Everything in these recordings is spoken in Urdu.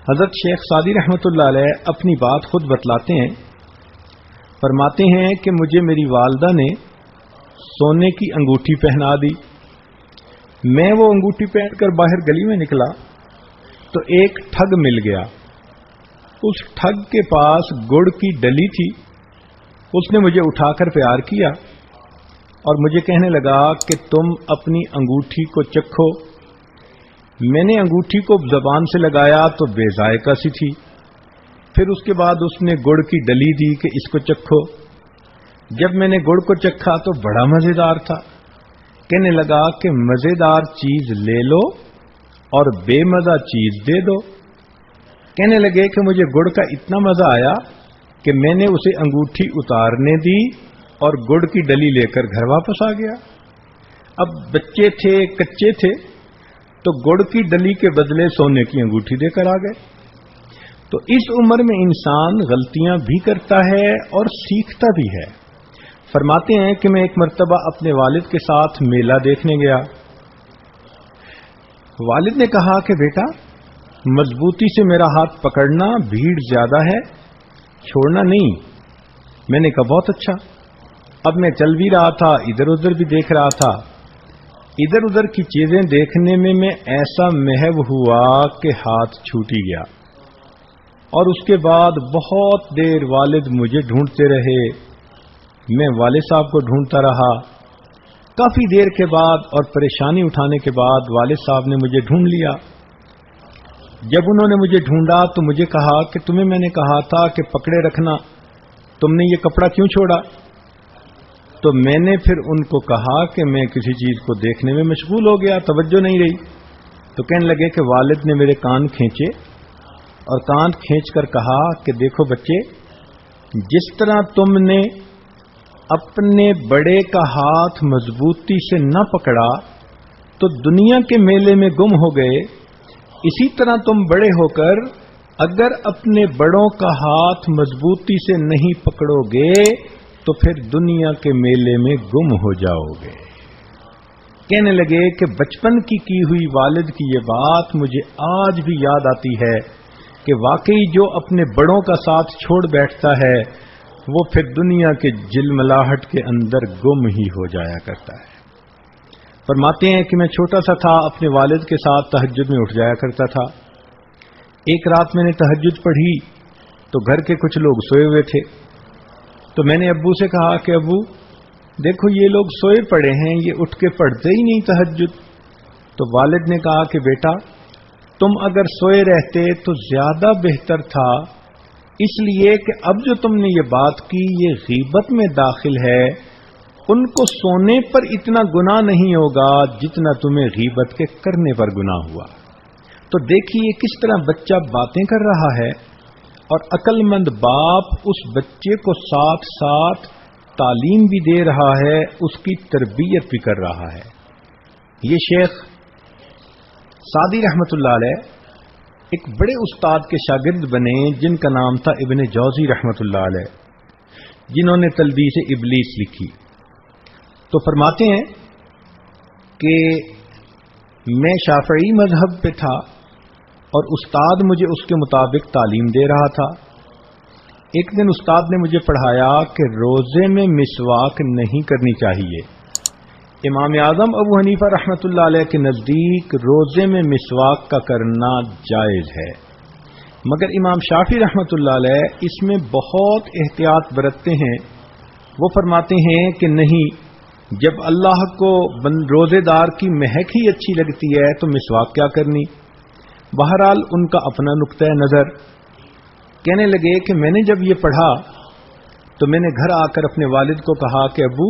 حضرت شیخ سعدی رحمۃ اللہ علیہ اپنی بات خود بتلاتے ہیں، فرماتے ہیں کہ مجھے میری والدہ نے سونے کی انگوٹھی پہنا دی. میں وہ انگوٹھی پہن کر باہر گلی میں نکلا تو ایک ٹھگ مل گیا. اس ٹھگ کے پاس گڑ کی ڈلی تھی. اس نے مجھے اٹھا کر پیار کیا اور مجھے کہنے لگا کہ تم اپنی انگوٹھی کو چکھو. میں نے انگوٹھی کو زبان سے لگایا تو بے ذائقہ سی تھی. پھر اس کے بعد اس نے گڑ کی ڈلی دی کہ اس کو چکھو. جب میں نے گڑ کو چکھا تو بڑا مزیدار تھا. کہنے لگا کہ مزیدار چیز لے لو اور بے مزہ چیز دے دو. کہنے لگے کہ مجھے گڑ کا اتنا مزہ آیا کہ میں نے اسے انگوٹھی اتارنے دی اور گڑ کی ڈلی لے کر گھر واپس آ گیا. اب بچے تھے، کچے تھے، تو گڑ کی ڈلی کے بدلے سونے کی انگوٹھی دے کر آ گئے. تو اس عمر میں انسان غلطیاں بھی کرتا ہے اور سیکھتا بھی ہے. فرماتے ہیں کہ میں ایک مرتبہ اپنے والد کے ساتھ میلہ دیکھنے گیا. والد نے کہا کہ بیٹا مضبوطی سے میرا ہاتھ پکڑنا، بھیڑ زیادہ ہے، چھوڑنا نہیں. میں نے کہا بہت اچھا. اب میں چل بھی رہا تھا، ادھر ادھر بھی دیکھ رہا تھا. ادھر ادھر کی چیزیں دیکھنے میں ایسا محو ہوا کہ ہاتھ چھوٹی گیا. اور اس کے بعد بہت دیر والد مجھے ڈھونڈتے رہے، میں والد صاحب کو ڈھونڈتا رہا. کافی دیر کے بعد اور پریشانی اٹھانے کے بعد والد صاحب نے مجھے ڈھونڈ لیا. جب انہوں نے مجھے ڈھونڈا تو مجھے کہا کہ تمہیں میں نے کہا تھا کہ پکڑے رکھنا، تم نے یہ کپڑا کیوں چھوڑا؟ تو میں نے پھر ان کو کہا کہ میں کسی چیز کو دیکھنے میں مشغول ہو گیا، توجہ نہیں رہی. تو کہنے لگے کہ والد نے میرے کان کھینچے اور کان کھینچ کر کہا کہ دیکھو بچے، جس طرح تم نے اپنے بڑے کا ہاتھ مضبوطی سے نہ پکڑا تو دنیا کے میلے میں گم ہو گئے، اسی طرح تم بڑے ہو کر اگر اپنے بڑوں کا ہاتھ مضبوطی سے نہیں پکڑو گے تو پھر دنیا کے میلے میں گم ہو جاؤ گے. کہنے لگے کہ بچپن کی ہوئی والد کی یہ بات مجھے آج بھی یاد آتی ہے کہ واقعی جو اپنے بڑوں کا ساتھ چھوڑ بیٹھتا ہے وہ پھر دنیا کے جلملاہٹ کے اندر گم ہی ہو جایا کرتا ہے. فرماتے ہیں کہ میں چھوٹا سا تھا، اپنے والد کے ساتھ تہجد میں اٹھ جایا کرتا تھا. ایک رات میں نے تہجد پڑھی تو گھر کے کچھ لوگ سوئے ہوئے تھے. تو میں نے ابو سے کہا کہ ابو دیکھو یہ لوگ سوئے پڑے ہیں، یہ اٹھ کے پڑھتے ہی نہیں تہجد. تو والد نے کہا کہ بیٹا تم اگر سوئے رہتے تو زیادہ بہتر تھا، اس لیے کہ اب جو تم نے یہ بات کی یہ غیبت میں داخل ہے. ان کو سونے پر اتنا گناہ نہیں ہوگا جتنا تمہیں غیبت کے کرنے پر گناہ ہوا. تو دیکھیے کس طرح بچہ باتیں کر رہا ہے اور عقل مند باپ اس بچے کو ساتھ ساتھ تعلیم بھی دے رہا ہے، اس کی تربیت بھی کر رہا ہے. یہ شیخ سعدی رحمت اللہ علیہ ایک بڑے استاد کے شاگرد بنے جن کا نام تھا ابن جوزی رحمت اللہ علیہ، جنہوں نے تلبیس ابلیس لکھی. تو فرماتے ہیں کہ میں شافعی مذہب پہ تھا اور استاد مجھے اس کے مطابق تعلیم دے رہا تھا. ایک دن استاد نے مجھے پڑھایا کہ روزے میں مسواک نہیں کرنی چاہیے. امام اعظم ابو حنیفہ رحمۃ اللہ علیہ کے نزدیک روزے میں مسواک کا کرنا جائز ہے، مگر امام شافعی رحمۃ اللہ علیہ اس میں بہت احتیاط برتتے ہیں. وہ فرماتے ہیں کہ نہیں، جب اللہ کو روزے دار کی مہک ہی اچھی لگتی ہے تو مسواک کیا کرنی. بہرحال ان کا اپنا نقطہ نظر. کہنے لگے کہ میں نے جب یہ پڑھا تو میں نے گھر آ کر اپنے والد کو کہا کہ ابو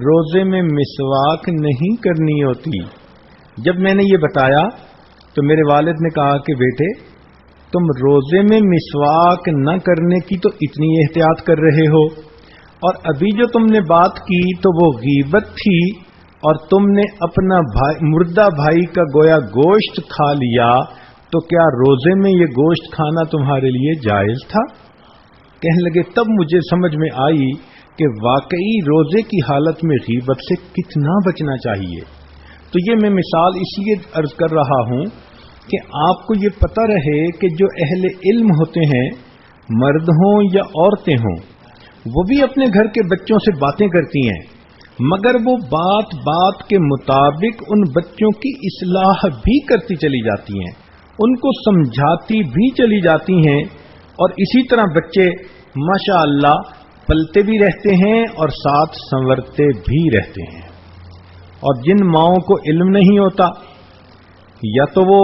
روزے میں مسواک نہیں کرنی ہوتی. جب میں نے یہ بتایا تو میرے والد نے کہا کہ بیٹے تم روزے میں مسواک نہ کرنے کی تو اتنی احتیاط کر رہے ہو، اور ابھی جو تم نے بات کی تو وہ غیبت تھی اور تم نے اپنا مردہ بھائی کا گویا گوشت کھا لیا، تو کیا روزے میں یہ گوشت کھانا تمہارے لیے جائز تھا؟ کہنے لگے تب مجھے سمجھ میں آئی کہ واقعی روزے کی حالت میں غیبت سے کتنا بچنا چاہیے. تو یہ میں مثال اس لیے عرض کر رہا ہوں کہ آپ کو یہ پتہ رہے کہ جو اہل علم ہوتے ہیں، مرد ہوں یا عورتیں ہوں، وہ بھی اپنے گھر کے بچوں سے باتیں کرتی ہیں، مگر وہ بات بات کے مطابق ان بچوں کی اصلاح بھی کرتی چلی جاتی ہیں، ان کو سمجھاتی بھی چلی جاتی ہیں، اور اسی طرح بچے ماشاء اللہ پلتے بھی رہتے ہیں اور ساتھ سنورتے بھی رہتے ہیں۔ اور جن ماؤں کو علم نہیں ہوتا، یا تو وہ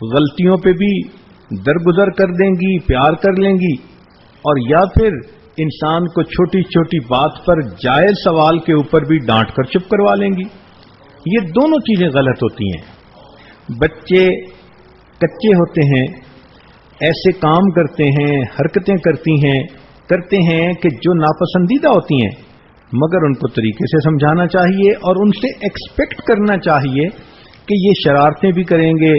غلطیوں پہ بھی درگزر کر دیں گی، پیار کر لیں گی، اور یا پھر انسان کو چھوٹی چھوٹی بات پر جائز سوال کے اوپر بھی ڈانٹ کر چپ کروا لیں گی۔ یہ دونوں چیزیں غلط ہوتی ہیں۔ بچے کچے ہوتے ہیں، ایسے کام کرتے ہیں، حرکتیں کرتے ہیں کہ جو ناپسندیدہ ہوتی ہیں، مگر ان کو طریقے سے سمجھانا چاہیے اور ان سے ایکسپیکٹ کرنا چاہیے کہ یہ شرارتیں بھی کریں گے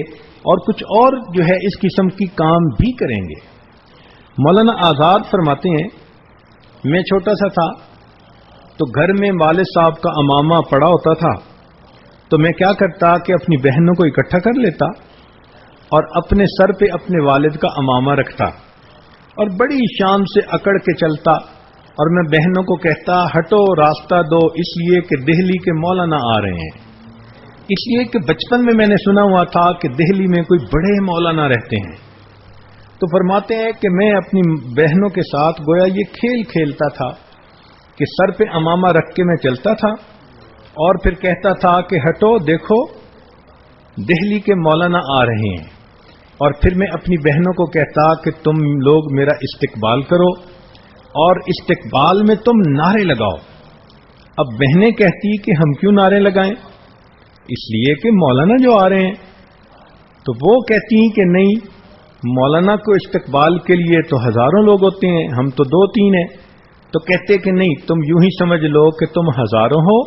اور کچھ اور جو ہے اس قسم کی کام بھی کریں گے۔ مولانا آزاد فرماتے ہیں، میں چھوٹا سا تھا تو گھر میں والد صاحب کا عمامہ پڑا ہوتا تھا، تو میں کیا کرتا کہ اپنی بہنوں کو اکٹھا کر لیتا اور اپنے سر پہ اپنے والد کا عمامہ رکھتا اور بڑی شان سے اکڑ کے چلتا، اور میں بہنوں کو کہتا ہٹو راستہ دو، اس لیے کہ دہلی کے مولانا آ رہے ہیں۔ اس لیے کہ بچپن میں نے سنا ہوا تھا کہ دہلی میں کوئی بڑے مولانا رہتے ہیں۔ تو فرماتے ہیں کہ میں اپنی بہنوں کے ساتھ گویا یہ کھیل کھیلتا تھا کہ سر پہ عمامہ رکھ کے میں چلتا تھا اور پھر کہتا تھا کہ ہٹو دیکھو دہلی کے مولانا آ رہے ہیں، اور پھر میں اپنی بہنوں کو کہتا کہ تم لوگ میرا استقبال کرو اور استقبال میں تم نعرے لگاؤ۔ اب بہنیں کہتی کہ ہم کیوں نعرے لگائیں؟ اس لیے کہ مولانا جو آ رہے ہیں، تو وہ کہتی کہ نہیں، مولانا کو استقبال کے لیے تو ہزاروں لوگ ہوتے ہیں، ہم تو 2-3 ہیں۔ تو کہتے کہ نہیں، تم یوں ہی سمجھ لو کہ تم ہزاروں ہو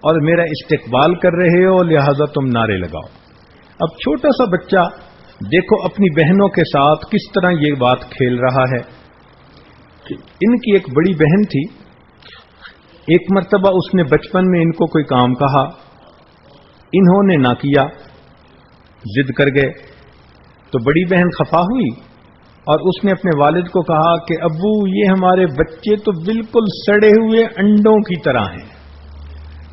اور میرا استقبال کر رہے ہو، لہذا تم نعرے لگاؤ۔ اب چھوٹا سا بچہ دیکھو اپنی بہنوں کے ساتھ کس طرح یہ بات کھیل رہا ہے۔ ان کی ایک بڑی بہن تھی، ایک مرتبہ اس نے بچپن میں ان کو کوئی کام کہا، انہوں نے نہ کیا، ضد کر گئے، تو بڑی بہن خفا ہوئی اور اس نے اپنے والد کو کہا کہ ابو یہ ہمارے بچے تو بالکل سڑے ہوئے انڈوں کی طرح ہیں۔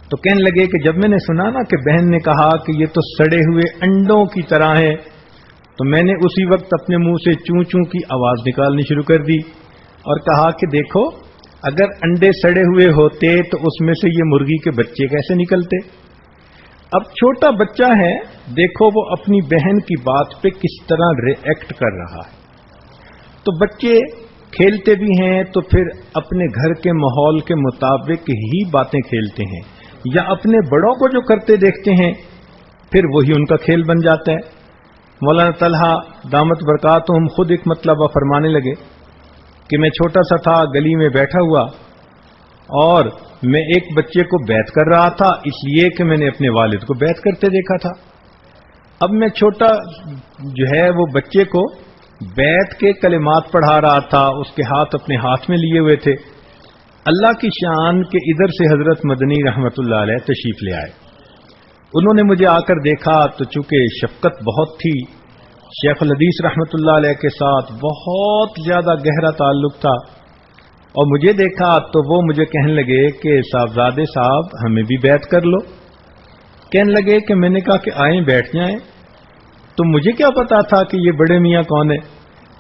تو کہنے لگے کہ جب میں نے سنا نا کہ بہن نے کہا کہ یہ تو سڑے ہوئے انڈوں کی طرح ہیں، تو میں نے اسی وقت اپنے منہ سے چوں چوں کی آواز نکالنی شروع کر دی اور کہا کہ دیکھو اگر انڈے سڑے ہوئے ہوتے تو اس میں سے یہ مرغی کے بچے کیسے نکلتے۔ اب چھوٹا بچہ ہے، دیکھو وہ اپنی بہن کی بات پہ کس طرح ری ایکٹ کر رہا ہے۔ تو بچے کھیلتے بھی ہیں تو پھر اپنے گھر کے ماحول کے مطابق ہی باتیں کھیلتے ہیں، یا اپنے بڑوں کو جو کرتے دیکھتے ہیں پھر وہی ان کا کھیل بن جاتا ہے۔ مولانا طلحہ دامت برکاتہم خود ایک مطلبہ فرمانے لگے کہ میں چھوٹا سا تھا، گلی میں بیٹھا ہوا اور میں ایک بچے کو بیعت کر رہا تھا، اس لیے کہ میں نے اپنے والد کو بیعت کرتے دیکھا تھا۔ اب میں چھوٹا جو ہے وہ بچے کو بیعت کے کلمات پڑھا رہا تھا، اس کے ہاتھ اپنے ہاتھ میں لیے ہوئے تھے۔ اللہ کی شان کہ ادھر سے حضرت مدنی رحمت اللہ علیہ تشریف لے آئے۔ انہوں نے مجھے آ کر دیکھا تو چونکہ شفقت بہت تھی، شیخ الحدیث رحمت اللہ علیہ کے ساتھ بہت زیادہ گہرا تعلق تھا، اور مجھے دیکھا تو وہ مجھے کہنے لگے کہ صاحبزادے صاحب ہمیں بھی بیعت کر لو۔ کہنے لگے کہ میں نے کہا کہ آئیں بیٹھ جائیں، تو مجھے کیا پتا تھا کہ یہ بڑے میاں کون ہیں،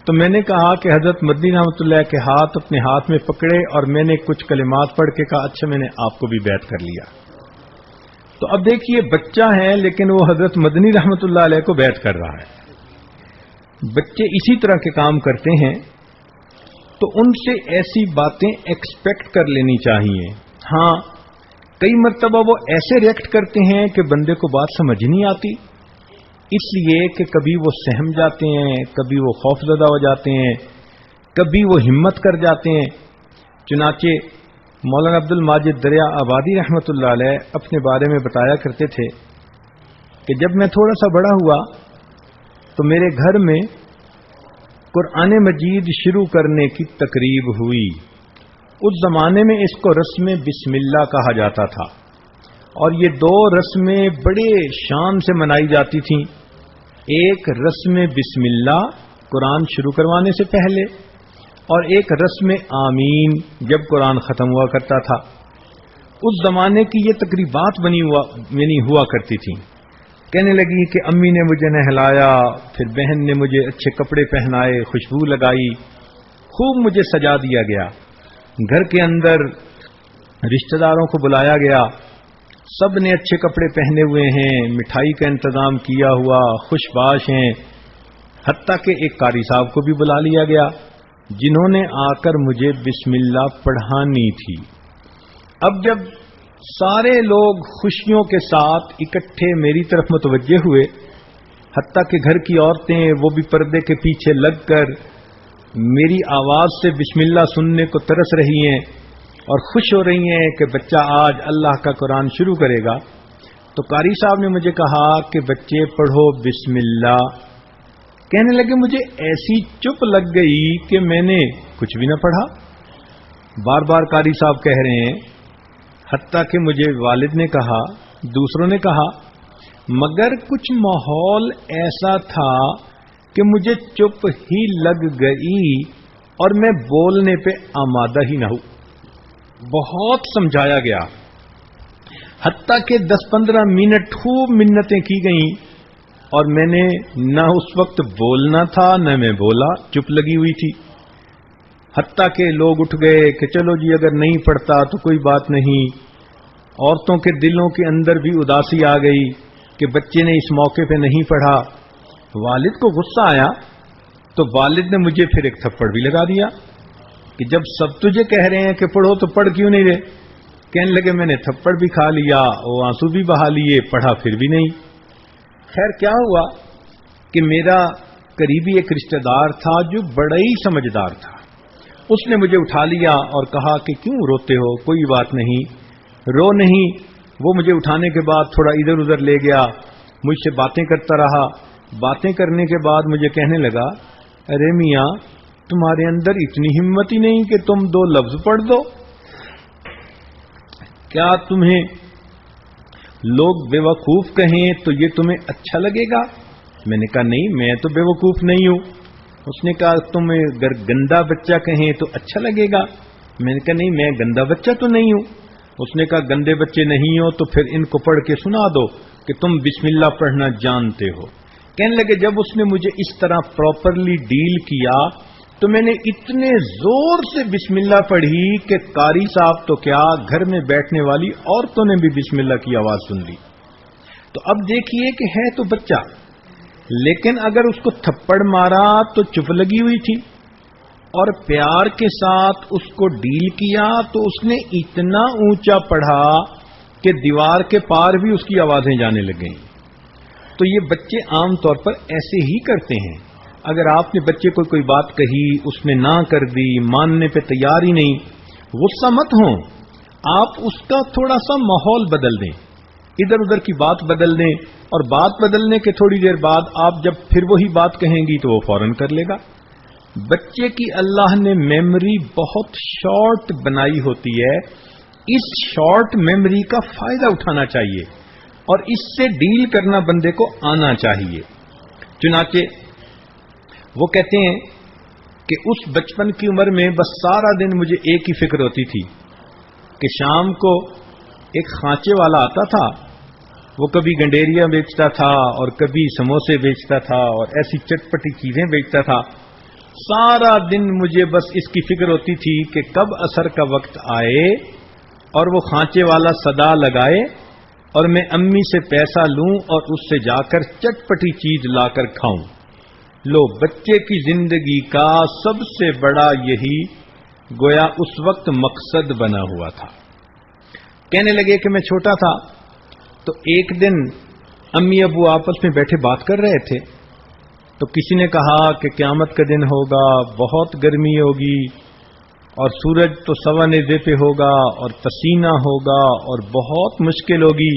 تو میں نے کہا کہ حضرت مدنی رحمت اللہ کے ہاتھ اپنے ہاتھ میں پکڑے اور میں نے کچھ کلمات پڑھ کے کہا اچھا میں نے آپ کو بھی بیعت کر لیا۔ تو اب دیکھیے بچہ ہے لیکن وہ حضرت مدنی رحمت اللہ علیہ کو بیعت کر رہا ہے۔ بچے اسی طرح کے کام کرتے ہیں تو ان سے ایسی باتیں ایکسپیکٹ کر لینی چاہیے۔ ہاں کئی مرتبہ وہ ایسے ریئیکٹ کرتے ہیں کہ بندے کو بات سمجھ نہیں آتی، اس لیے کہ کبھی وہ سہم جاتے ہیں، کبھی وہ خوف زدہ ہو جاتے ہیں، کبھی وہ ہمت کر جاتے ہیں۔ چنانچہ مولانا عبد الماجد دریا آبادی رحمت اللہ علیہ اپنے بارے میں بتایا کرتے تھے کہ جب میں تھوڑا سا بڑا ہوا تو میرے گھر میں قرآن مجید شروع کرنے کی تقریب ہوئی۔ اس زمانے میں اس کو رسم بسم اللہ کہا جاتا تھا، اور یہ 2 رسمیں بڑے شان سے منائی جاتی تھیں۔ ایک رسم بسم اللہ قرآن شروع کروانے سے پہلے اور ایک رسم آمین جب قرآن ختم ہوا کرتا تھا. اس زمانے کی یہ تقریبات بنی ہوا کرتی تھیں. کہنے لگی کہ امی نے مجھے نہلایا، پھر بہن نے مجھے اچھے کپڑے پہنائے، خوشبو لگائی، خوب مجھے سجا دیا گیا. گھر کے اندر رشتہ داروں کو بلایا گیا، سب نے اچھے کپڑے پہنے ہوئے ہیں، مٹھائی کا انتظام کیا ہوا، خوش باش ہیں. حتیٰ کہ ایک قاری صاحب کو بھی بلا لیا گیا جنہوں نے آ کر مجھے بسم اللہ پڑھانی تھی. اب جب سارے لوگ خوشیوں کے ساتھ اکٹھے میری طرف متوجہ ہوئے، حتیٰ کہ گھر کی عورتیں وہ بھی پردے کے پیچھے لگ کر میری آواز سے بسم اللہ سننے کو ترس رہی ہیں اور خوش ہو رہی ہیں کہ بچہ آج اللہ کا قرآن شروع کرے گا، تو قاری صاحب نے مجھے کہا کہ بچے پڑھو بسم اللہ. کہنے لگے مجھے ایسی چپ لگ گئی کہ میں نے کچھ بھی نہ پڑھا. بار بار قاری صاحب کہہ رہے ہیں، حتیٰ کہ مجھے والد نے کہا، دوسروں نے کہا، مگر کچھ ماحول ایسا تھا کہ مجھے چپ ہی لگ گئی اور میں بولنے پہ آمادہ ہی نہ ہوں. بہت سمجھایا گیا، حتیٰ کہ 10-15 منٹ خوب منتیں کی گئیں اور میں نے نہ اس وقت بولنا تھا نہ میں بولا، چپ لگی ہوئی تھی. حتیٰ کہ لوگ اٹھ گئے کہ چلو جی اگر نہیں پڑھتا تو کوئی بات نہیں. عورتوں کے دلوں کے اندر بھی اداسی آ گئی کہ بچے نے اس موقع پہ نہیں پڑھا. والد کو غصہ آیا تو والد نے مجھے پھر ایک تھپڑ بھی لگا دیا کہ جب سب تجھے کہہ رہے ہیں کہ پڑھو تو پڑھ کیوں نہیں رہے. کہنے لگے میں نے تھپڑ بھی کھا لیا، وہ آنسو بھی بہا لیے، پڑھا پھر بھی نہیں. خیر کیا ہوا کہ میرا قریبی ایک رشتہ دار تھا جو بڑا ہی سمجھدار تھا. اس نے مجھے اٹھا لیا اور کہا کہ کیوں روتے ہو، کوئی بات نہیں، رو نہیں. وہ مجھے اٹھانے کے بعد تھوڑا ادھر ادھر لے گیا، مجھ سے باتیں کرتا رہا. باتیں کرنے کے بعد مجھے کہنے لگا، ارے میاں تمہارے اندر اتنی ہمت ہی نہیں کہ تم 2 لفظ پڑھ دو؟ کیا تمہیں لوگ بے وقوف کہیں تو یہ تمہیں اچھا لگے گا؟ میں نے کہا نہیں، میں تو بے وقوف نہیں ہوں. اس نے کہا تمہیں اگر گندا بچہ کہیں تو اچھا لگے گا؟ میں نے کہا نہیں، میں گندا بچہ تو نہیں ہوں. اس نے کہا گندے بچے نہیں ہو تو پھر ان کو پڑھ کے سنا دو کہ تم بسم اللہ پڑھنا جانتے ہو. کہنے لگے جب اس نے مجھے اس طرح پراپرلی ڈیل کیا تو میں نے اتنے زور سے بسم اللہ پڑھی کہ قاری صاحب تو کیا گھر میں بیٹھنے والی عورتوں نے بھی بسم اللہ کی آواز سن لی. تو اب دیکھیے کہ ہے تو بچہ، لیکن اگر اس کو تھپڑ مارا تو چپ لگی ہوئی تھی اور پیار کے ساتھ اس کو ڈیل کیا تو اس نے اتنا اونچا پڑھا کہ دیوار کے پار بھی اس کی آوازیں جانے لگ گئیں. تو یہ بچے عام طور پر ایسے ہی کرتے ہیں. اگر آپ نے بچے کو کوئی بات کہی، اس نے نہ کر دی، ماننے پہ تیار ہی نہیں، غصہ مت ہوں، آپ اس کا تھوڑا سا ماحول بدل دیں، ادھر ادھر کی بات بدل دیں، اور بات بدلنے کے تھوڑی دیر بعد آپ جب پھر وہی بات کہیں گی تو وہ فوراً کر لے گا. بچے کی اللہ نے میموری بہت شارٹ بنائی ہوتی ہے. اس شارٹ میموری کا فائدہ اٹھانا چاہیے اور اس سے ڈیل کرنا بندے کو آنا چاہیے. چنانچہ وہ کہتے ہیں کہ اس بچپن کی عمر میں بس سارا دن مجھے ایک ہی فکر ہوتی تھی کہ شام کو ایک خانچے والا آتا تھا، وہ کبھی گنڈیریاں بیچتا تھا اور کبھی سموسے بیچتا تھا اور ایسی چٹپٹی چیزیں بیچتا تھا. سارا دن مجھے بس اس کی فکر ہوتی تھی کہ کب عصر کا وقت آئے اور وہ خانچے والا صدا لگائے اور میں امی سے پیسہ لوں اور اس سے جا کر چٹپٹی چیز لا کر کھاؤں. لو بچے کی زندگی کا سب سے بڑا یہی گویا اس وقت مقصد بنا ہوا تھا. کہنے لگے کہ میں چھوٹا تھا تو ایک دن امی ابو آپس میں بیٹھے بات کر رہے تھے تو کسی نے کہا کہ قیامت کا دن ہوگا، بہت گرمی ہوگی اور سورج تو سوا نیزے پہ ہوگا اور پسینہ ہوگا اور بہت مشکل ہوگی.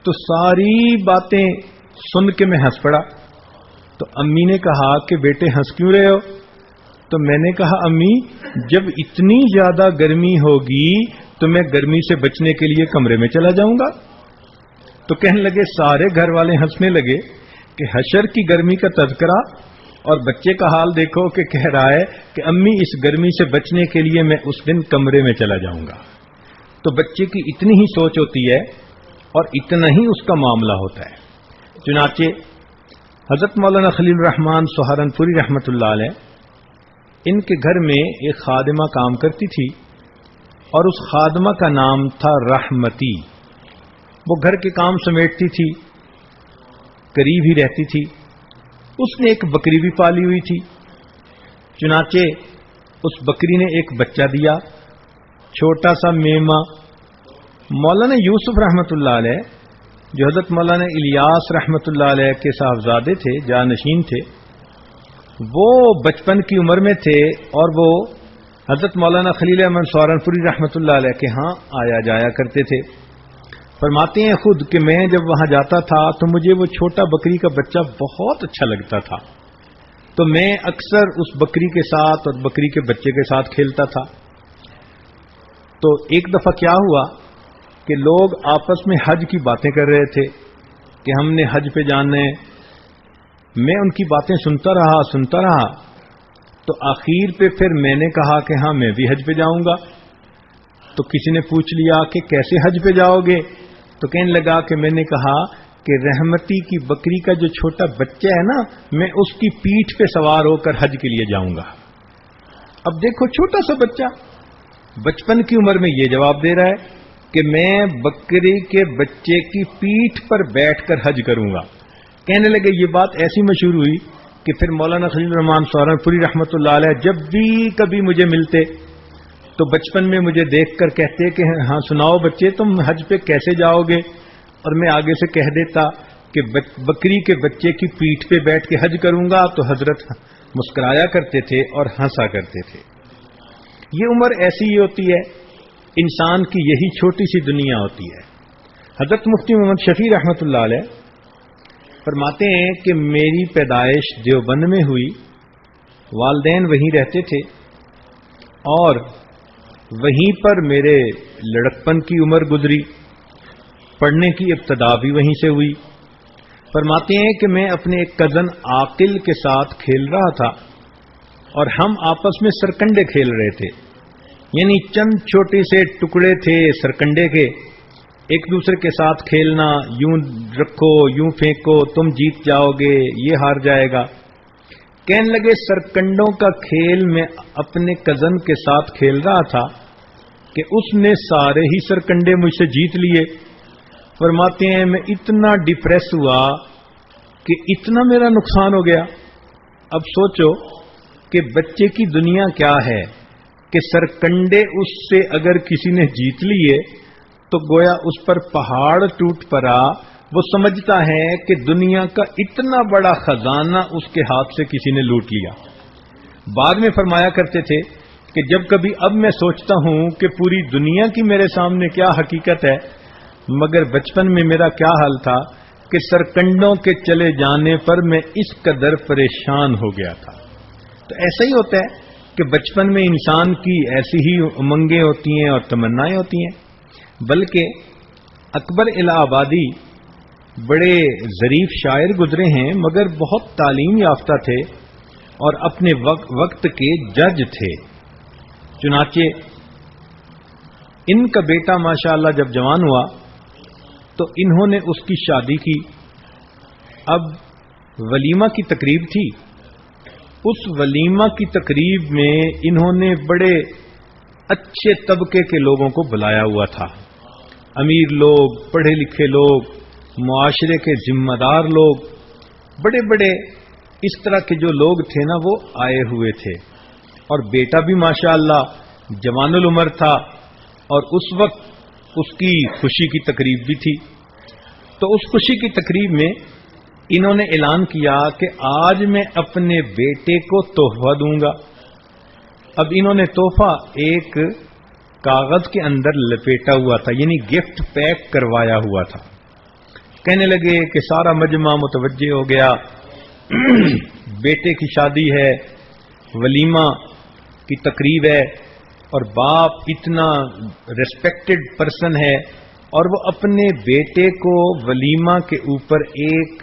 تو ساری باتیں سن کے میں ہنس پڑا. تو امی نے کہا کہ بیٹے ہنس کیوں رہے ہو؟ تو میں نے کہا امی جب اتنی زیادہ گرمی ہوگی تو میں گرمی سے بچنے کے لیے کمرے میں چلا جاؤں گا. تو کہنے لگے سارے گھر والے ہنسنے لگے کہ حشر کی گرمی کا تذکرہ، اور بچے کا حال دیکھو کہ کہہ رہا ہے کہ امی اس گرمی سے بچنے کے لیے میں اس دن کمرے میں چلا جاؤں گا. تو بچے کی اتنی ہی سوچ ہوتی ہے اور اتنا ہی اس کا معاملہ ہوتا ہے. چنانچہ حضرت مولانا خلیل الرحمان سہارنپوری رحمۃ اللہ علیہ، ان کے گھر میں ایک خادمہ کام کرتی تھی اور اس خادمہ کا نام تھا رحمتی. وہ گھر کے کام سمیٹتی تھی، قریب ہی رہتی تھی. اس نے ایک بکری بھی پالی ہوئی تھی. چنانچہ اس بکری نے ایک بچہ دیا، چھوٹا سا میمہ. مولانا یوسف رحمۃ اللہ علیہ جو حضرت مولانا الیاس رحمۃ اللہ علیہ کے صاحبزادے تھے، جانشین تھے، وہ بچپن کی عمر میں تھے اور وہ حضرت مولانا خلیل احمد سہارنپوری رحمۃ اللہ علیہ کے ہاں آیا جایا کرتے تھے. فرماتے ہیں خود کہ میں جب وہاں جاتا تھا تو مجھے وہ چھوٹا بکری کا بچہ بہت اچھا لگتا تھا، تو میں اکثر اس بکری کے ساتھ اور بکری کے بچے کے ساتھ کھیلتا تھا. تو ایک دفعہ کیا ہوا کہ لوگ آپس میں حج کی باتیں کر رہے تھے کہ ہم نے حج پہ جانا ہے. میں ان کی باتیں سنتا رہا تو آخر پہ پھر میں نے کہا کہ ہاں میں بھی حج پہ جاؤں گا. تو کسی نے پوچھ لیا کہ کیسے حج پہ جاؤ گے؟ تو کہنے لگا کہ میں نے کہا کہ رحمتی کی بکری کا جو چھوٹا بچہ ہے نا، میں اس کی پیٹھ پہ سوار ہو کر حج کے لیے جاؤں گا. اب دیکھو چھوٹا سا بچہ بچپن کی عمر میں یہ جواب دے رہا ہے کہ میں بکری کے بچے کی پیٹھ پر بیٹھ کر حج کروں گا. کہنے لگے یہ بات ایسی مشہور ہوئی کہ پھر مولانا خلیل الرحمان سہارنپوری رحمۃ اللہ علیہ جب بھی کبھی مجھے ملتے تو بچپن میں مجھے دیکھ کر کہتے کہ ہاں سناؤ بچے تم حج پہ کیسے جاؤ گے؟ اور میں آگے سے کہہ دیتا کہ بکری کے بچے کی پیٹھ پہ بیٹھ کے حج کروں گا. تو حضرت مسکرایا کرتے تھے اور ہنسا کرتے تھے. یہ عمر ایسی ہی ہوتی ہے، انسان کی یہی چھوٹی سی دنیا ہوتی ہے. حضرت مفتی محمد شفیع رحمۃ اللہ علیہ فرماتے ہیں کہ میری پیدائش دیوبند میں ہوئی، والدین وہیں رہتے تھے اور وہیں پر میرے لڑکپن کی عمر گزری، پڑھنے کی ابتدا بھی وہیں سے ہوئی. فرماتے ہیں کہ میں اپنے ایک کزن عاقل کے ساتھ کھیل رہا تھا اور ہم آپس میں سرکنڈے کھیل رہے تھے. یعنی چند چھوٹے سے ٹکڑے تھے سرکنڈے کے، ایک دوسرے کے ساتھ کھیلنا، یوں رکھو یوں پھینکو، تم جیت جاؤ گے یہ ہار جائے گا. کہنے لگے سرکنڈوں کا کھیل میں اپنے کزن کے ساتھ کھیل رہا تھا کہ اس نے سارے ہی سرکنڈے مجھ سے جیت لیے. فرماتے ہیں میں اتنا ڈپریس ہوا کہ اتنا میرا نقصان ہو گیا. اب سوچو کہ بچے کی دنیا کیا ہے کہ سرکنڈے اس سے اگر کسی نے جیت لیے تو گویا اس پر پہاڑ ٹوٹ پڑا. وہ سمجھتا ہے کہ دنیا کا اتنا بڑا خزانہ اس کے ہاتھ سے کسی نے لوٹ لیا. بعد میں فرمایا کرتے تھے کہ جب کبھی اب میں سوچتا ہوں کہ پوری دنیا کی میرے سامنے کیا حقیقت ہے، مگر بچپن میں میرا کیا حال تھا کہ سرکنڈوں کے چلے جانے پر میں اس قدر پریشان ہو گیا تھا. تو ایسا ہی ہوتا ہے کہ بچپن میں انسان کی ایسی ہی امنگیں ہوتی ہیں اور تمنائیں ہوتی ہیں. بلکہ اکبر الہ آبادی بڑے ظریف شاعر گزرے ہیں مگر بہت تعلیم یافتہ تھے اور اپنے وقت کے جج تھے. چنانچہ ان کا بیٹا ماشاءاللہ جب جوان ہوا تو انہوں نے اس کی شادی کی. اب ولیمہ کی تقریب تھی. اس ولیمہ کی تقریب میں انہوں نے بڑے اچھے طبقے کے لوگوں کو بلایا ہوا تھا. امیر لوگ، پڑھے لکھے لوگ، معاشرے کے ذمہ دار لوگ، بڑے بڑے اس طرح کے جو لوگ تھے نا وہ آئے ہوئے تھے. اور بیٹا بھی ماشاءاللہ جوان العمر تھا اور اس وقت اس کی خوشی کی تقریب بھی تھی. تو اس خوشی کی تقریب میں انہوں نے اعلان کیا کہ آج میں اپنے بیٹے کو تحفہ دوں گا. اب انہوں نے تحفہ ایک کاغذ کے اندر لپیٹا ہوا تھا، یعنی گفٹ پیک کروایا ہوا تھا. کہنے لگے کہ سارا مجمع متوجہ ہو گیا، بیٹے کی شادی ہے، ولیمہ کی تقریب ہے اور باپ اتنا ریسپیکٹڈ پرسن ہے اور وہ اپنے بیٹے کو ولیمہ کے اوپر ایک